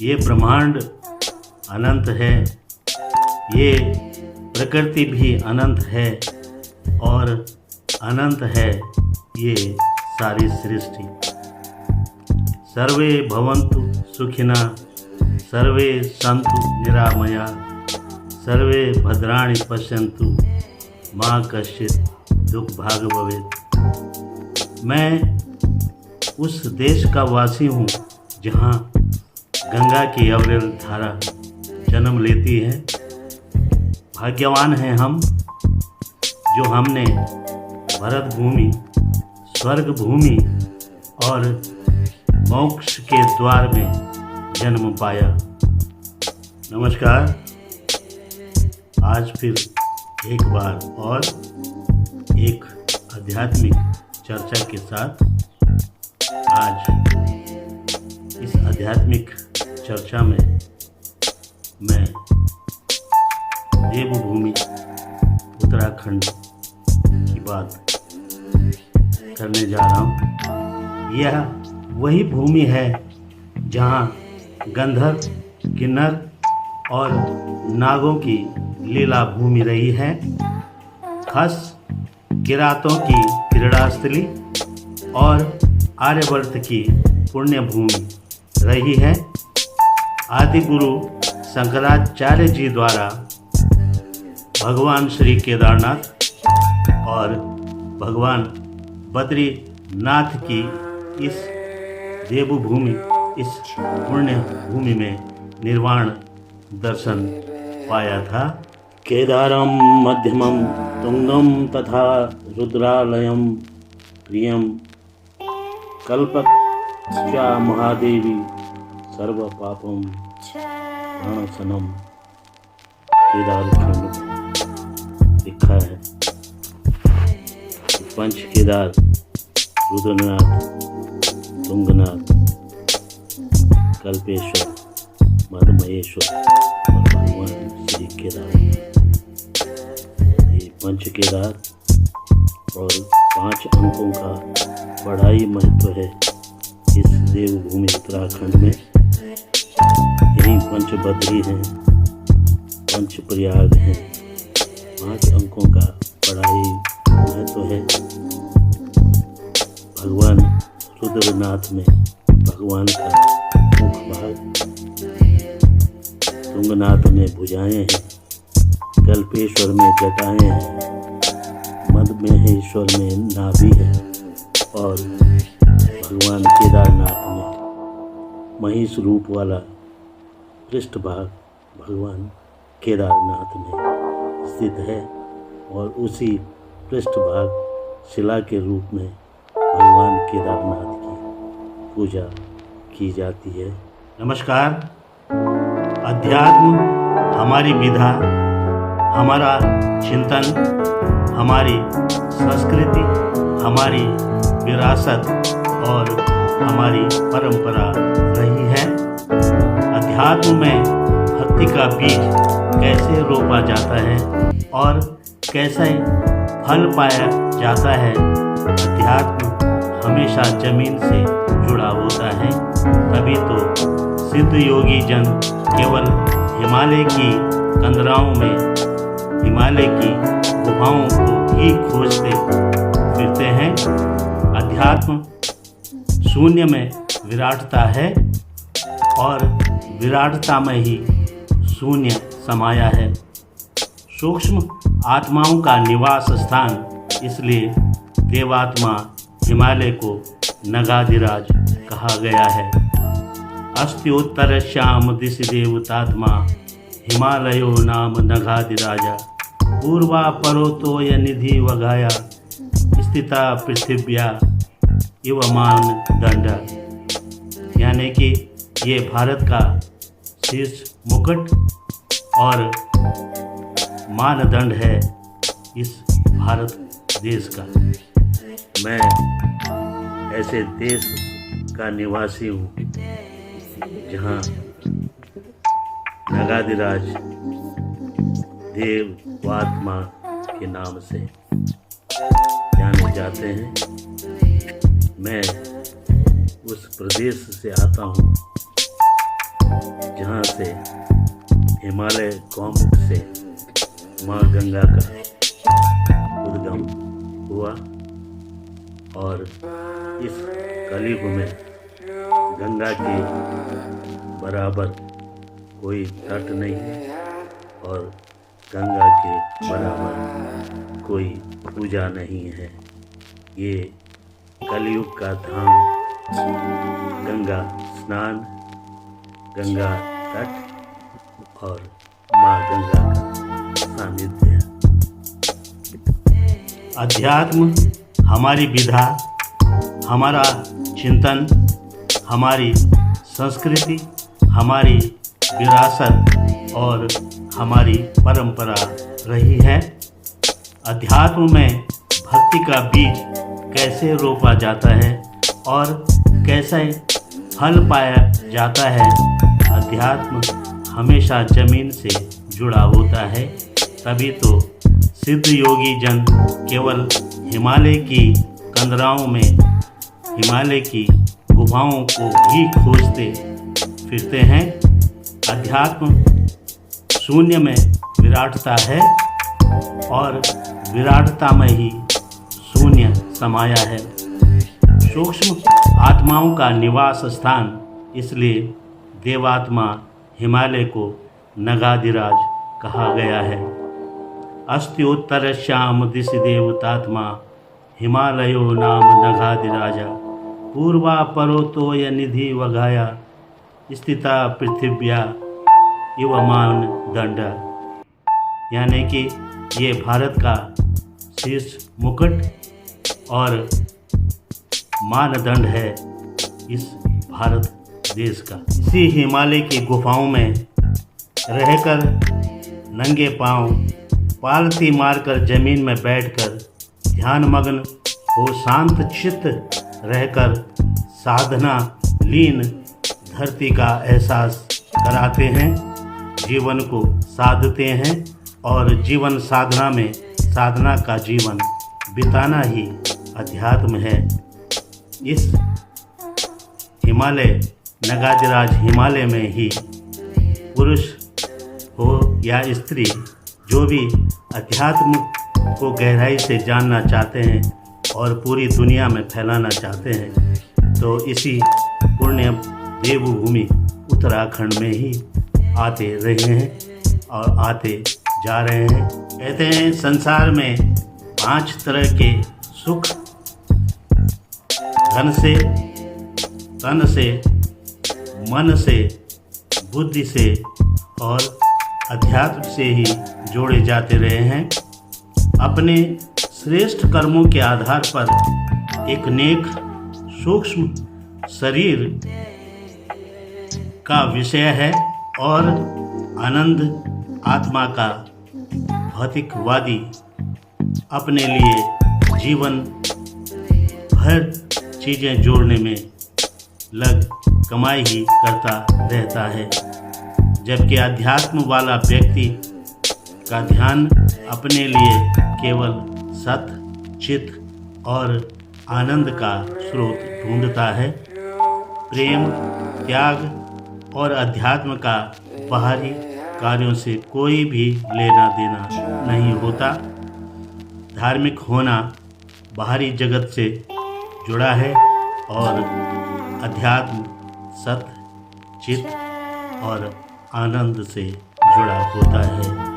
ये ब्रह्मांड अनंत है, ये प्रकृति भी अनंत है और अनंत है ये सारी सृष्टि। सर्वे भवन्तु सुखिनः, सर्वे सन्तु निरामया, सर्वे भद्राणि पश्यन्तु मा कश्चित् दुःखभाग् भवेत्। मैं उस देश का वासी हूँ जहाँ गंगा की अविरल धारा जन्म लेती है। भाग्यवान हैं हम जो हमने भरत भूमि, स्वर्ग भूमि और मोक्ष के द्वार में जन्म पाया। नमस्कार। आज फिर एक बार और एक आध्यात्मिक चर्चा के साथ आज इस आध्यात्मिक चर्चा में मैं देवभूमि उत्तराखंड की बात करने जा रहा हूँ। यह वही भूमि है जहाँ गंधर्व, किन्नर और नागों की लीला भूमि रही है। खस किरातों की क्रीड़ास्थली और आर्यवर्त की पुण्य भूमि रही है। आदि गुरु शंकराचार्य जी द्वारा भगवान श्री केदारनाथ और भगवान बद्रीनाथ की इस देवभूमि, इस पुण्य भूमि में निर्वाण दर्शन पाया था। केदारम मध्यमम तुंगम तथा रुद्रालयम प्रियम कल्पच्या महादेवी सर्व पापम प्रणशनम। केदारखंड लिखा है। पंच केदार, रुद्रनाथ, तुंगनाथ, कल्पेश्वर, मधमहेश्वर और भगवान श्री केदार। ये पंच केदार और 5 अंकों का बड़ा ही महत्व है इस देवभूमि उत्तराखंड में। यहीं पंच बद्री हैं, पंच प्रयाग हैं। 5 अंकों का बड़ा ही महत्व है। भगवान रुद्रनाथ में भगवान का मुख भाग, तुंगनाथ में भुजाएं हैं, कल्पेश्वर में जटाएं हैं, मधमहेश्वर में नाभि है और भगवान केदारनाथ में महिष रूप वाला पृष्ठभाग भगवान केदारनाथ में स्थित है और उसी पृष्ठभाग शिला के रूप में भगवान केदारनाथ की पूजा की जाती है। नमस्कार। अध्यात्म हमारी विधा, हमारा चिंतन, हमारी संस्कृति, हमारी विरासत और हमारी परंपरा रही है। अध्यात्म में भक्ति का बीज कैसे रोपा जाता है और कैसे फल पाया जाता है। अध्यात्म हमेशा जमीन से जुड़ा होता है। तभी तो सिद्ध योगी जन केवल हिमालय की कंदराओं में, हिमालय की गुफाओं को ही खोजते फिरते हैं। अध्यात्म शून्य में विराटता है और विराटता में ही शून्य समाया है। सूक्ष्म आत्माओं का निवास स्थान, इसलिए देवात्मा हिमालय को नगाधिराज कहा गया है। अस्त्योत्तर श्याम दिशि देवतात्मा, हिमालयो नाम नगाधिराजा। पूर्वा परोतोय निधि वगाया, स्थिता पृथिव्या इव मानदंड। यानी कि ये भारत का शीर्ष मुकुट और मानदंड है इस भारत देश का। मैं ऐसे देश का निवासी हूँ जहाँ नगाधिराज देवात्मा के नाम से जाने जाते हैं। मैं उस प्रदेश से आता हूँ जहाँ से हिमालय गौमुख से माँ गंगा का उद्गम हुआ और इस कलयुग में गंगा के बराबर कोई तट नहीं है और गंगा के बराबर कोई पूजा नहीं है। ये कलयुग का धाम, गंगा स्नान, गंगा तट और माँ गंगा का सानिध्य। अध्यात्म हमारी विधा, हमारा चिंतन, हमारी संस्कृति, हमारी विरासत और हमारी परंपरा रही है। अध्यात्म में भक्ति का बीज कैसे रोपा जाता है और कैसे फल पाया जाता है। अध्यात्म हमेशा जमीन से जुड़ा होता है, तभी तो सिद्ध योगी जन केवल हिमालय की कंदराओं में, हिमालय की गुफाओं को ही खोजते फिरते हैं। अध्यात्म शून्य में विराटता है और विराटता में ही शून्य समाया है। सूक्ष्म आत्माओं का निवास स्थान, इसलिए देवात्मा हिमालय को नगाधिराज कहा गया है। अस्त्योत्तरश्याम दिशि देवतात्मा हिमालयो नाम नगाधिराजा पूर्वा परोतोय निधि वगाया स्थिता पृथिव्या इव मानदंड। यानी कि ये भारत का शीर्ष मुकुट और मानदंड है इस भारत देश का। इसी हिमालय की गुफाओं में रहकर नंगे पांव पालती मारकर जमीन में बैठकर ध्यानमग्न हो शांत चित्त रहकर साधना लीन धरती का एहसास कराते हैं, जीवन को साधते हैं और जीवन साधना में साधना का जीवन बिताना ही अध्यात्म है। इस हिमालय नगाधिराज हिमालय में ही पुरुष हो या स्त्री, जो भी अध्यात्म को गहराई से जानना चाहते हैं और पूरी दुनिया में फैलाना चाहते हैं, तो इसी पुण्य देवभूमि उत्तराखंड में ही आते रहे हैं और आते जा रहे हैं। कहते हैं संसार में 5 तरह के सुख धन से, तन से, मन से, बुद्धि से और अध्यात्म से ही जोड़े जाते रहे हैं। अपने श्रेष्ठ कर्मों के आधार पर एक नेक सूक्ष्म शरीर का विषय है और आनंद आत्मा का भौतिकवादी अपने लिए जीवन भर चीज़ें जोड़ने में लग कमाई ही करता रहता है, जबकि अध्यात्म वाला व्यक्ति का ध्यान अपने लिए केवल सत, चित और आनंद का स्रोत ढूंढता है। प्रेम, त्याग और अध्यात्म का बाहरी कार्यों से कोई भी लेना देना नहीं होता। धार्मिक होना बाहरी जगत से जुड़ा है और अध्यात्म सत, चित और आनंद से जुड़ा होता है।